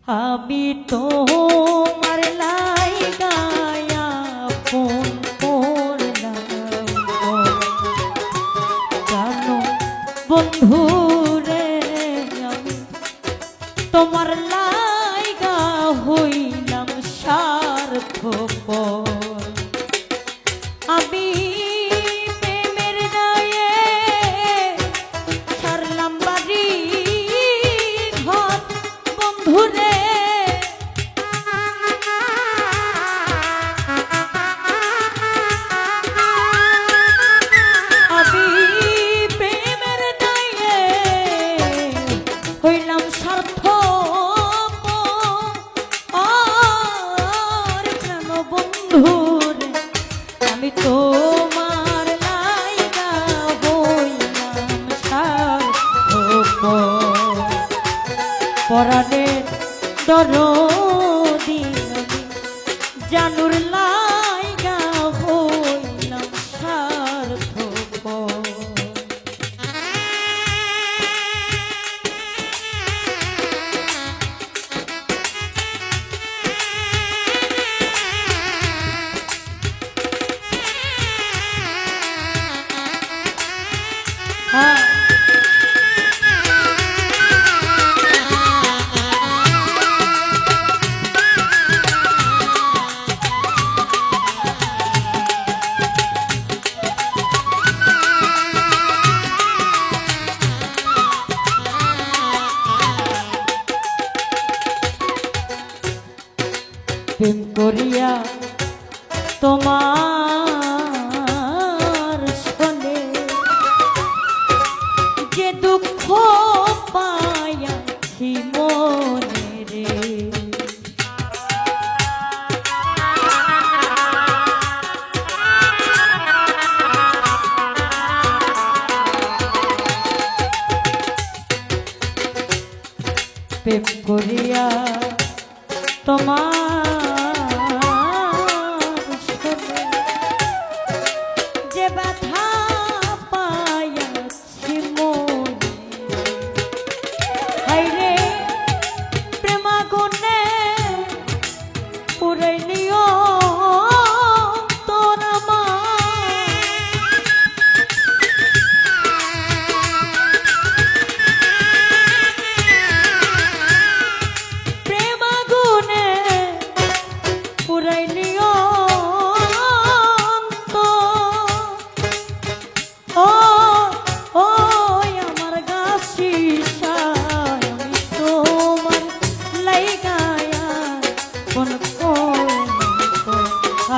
আমি তোমার লাইগায়া ফোন করলাম জানো বন্ধু রে, আমি তোমার লাইগা হইলাম স্বার্থপর। আমি প্রেমের দায়ে ছাড়লাম বাড়ি ঘর বন্ধু রে, আমি প্রেমের দায়ে হইলাম স্বার্থপর প্রাণ বন্ধু রে, আমি তোমার লাইগা হইলাম স্বার্থপর। পরাণের দরদি আমি জানুর লাইগা হইলাম স্বার্থপর। প্রেম করিয়া তোমার শোনে যে দুঃখ পাইয়াছি মনে রে, প্রেম করিয়া তোমার যে ব্যথা পাইয়াছি মনে, হায়রে প্রেমাগুনে পুরাইলিও তোর আমার, প্রেমাগুনে পুরাইলিও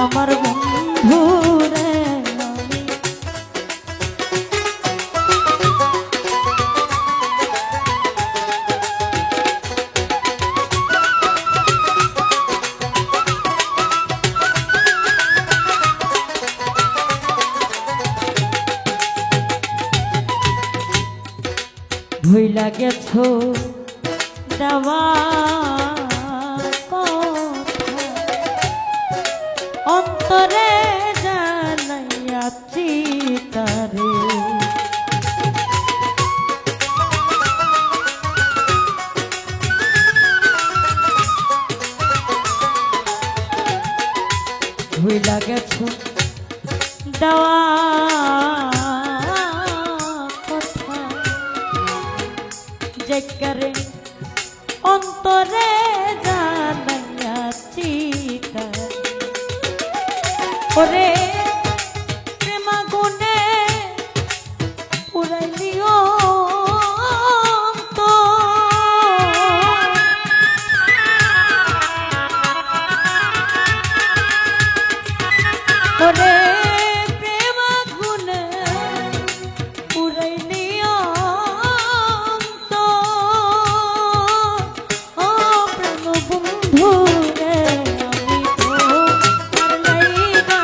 আমার বন্ধু রে, ভুইলা গেছো দেওয়া অন্তরে জানাইয়াছি তারে, ভুইলা গেছো দেওয়া কথা যে করে অন্তরে জানাইয়াছি তারে, ওরে প্রেমাগুনে পুরাইলিও ওরে প্রেমাগুনে পুরাইলিও ও প্রেম বন্ধু রে, আমি তোমার লাইগা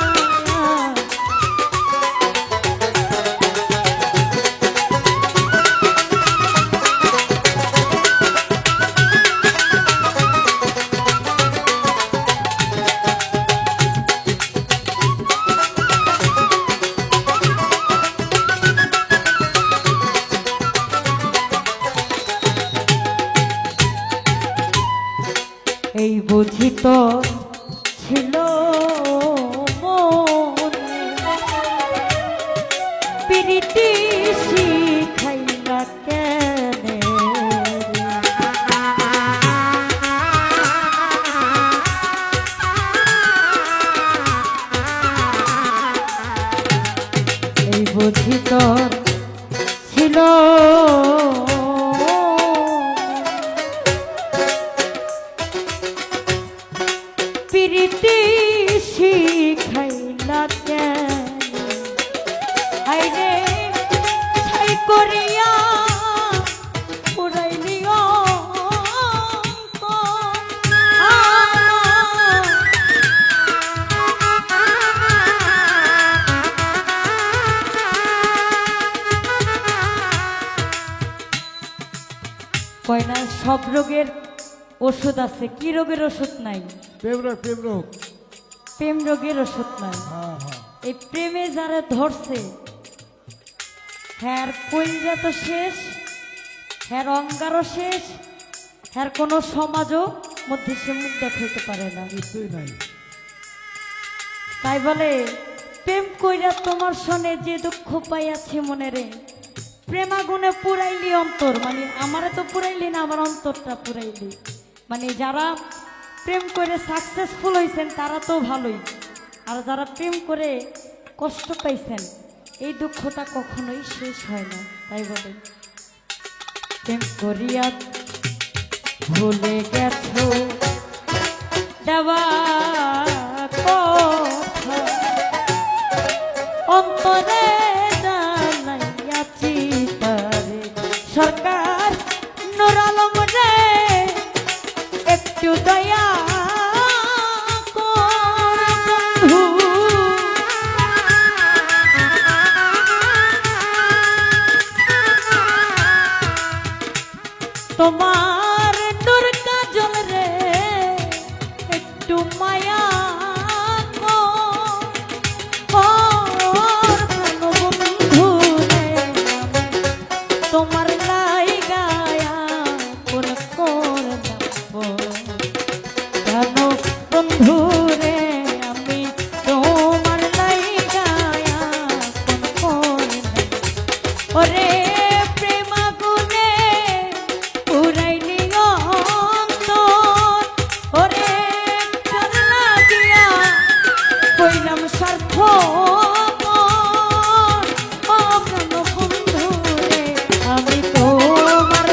এই বুঝি তো ছিল মনে পিরিতি শিখাইলা কেনে এই বুঝি তোর ছিল প্রীতি শিখাইলা কেন আইরে ছাই করিয়া পুরাইলি কয় না সব রোগের ওষুধ আছে, কি রোগের ওষুধ নাই? প্রেম রোগের ওষুধ নাই। এই প্রেমে যারা ধরছে হ্যার কইরা তো শেষ, হ্যার অঙ্গারও শেষ, হ্যার কোনো সমাজও মধ্যে সে মুখ দেখাইতে পারে না, কিছুই নাই। তাই বলে প্রেম কইরা তোমার সনে যে দুঃখ পাইয়াছি মনে রে, প্রেমাগুনে পুরাইলি অন্তর, মানে আমারে তো পুরাইলি না, আমার অন্তরটা পুরাইলি। মানে যারা প্রেম করে সাকসেসফুল হয়েছেন তারা তো ভালোই, আর যারা প্রেম করে কষ্ট পাইছেন এই দুঃখটা কখনোই শেষ হয় না। তাই বলে প্রেম করিয়া ভুলে গেছো দেওয়া কথা অন্তরে জানাইয়াছি তারে সরকার নূর আলম রে একটু দয়া কর বন্ধু তোমার নূর কাজল রে একটু মায়া কর বন্ধু রে তোমার লাই গায়া কোন বন্ধু রে আমি তোমার লাই গায়া কোন ওরে প্রেমাগুনে পুরাইলি অন্তর, ওরে চলা দিয়া কইলাম স্বার্থ বন্ধু রে আমি তোমার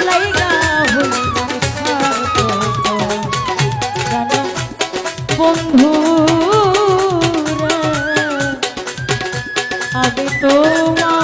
লাইগা হইলাম স্বার্থ বন্ধু রে আমি তোমার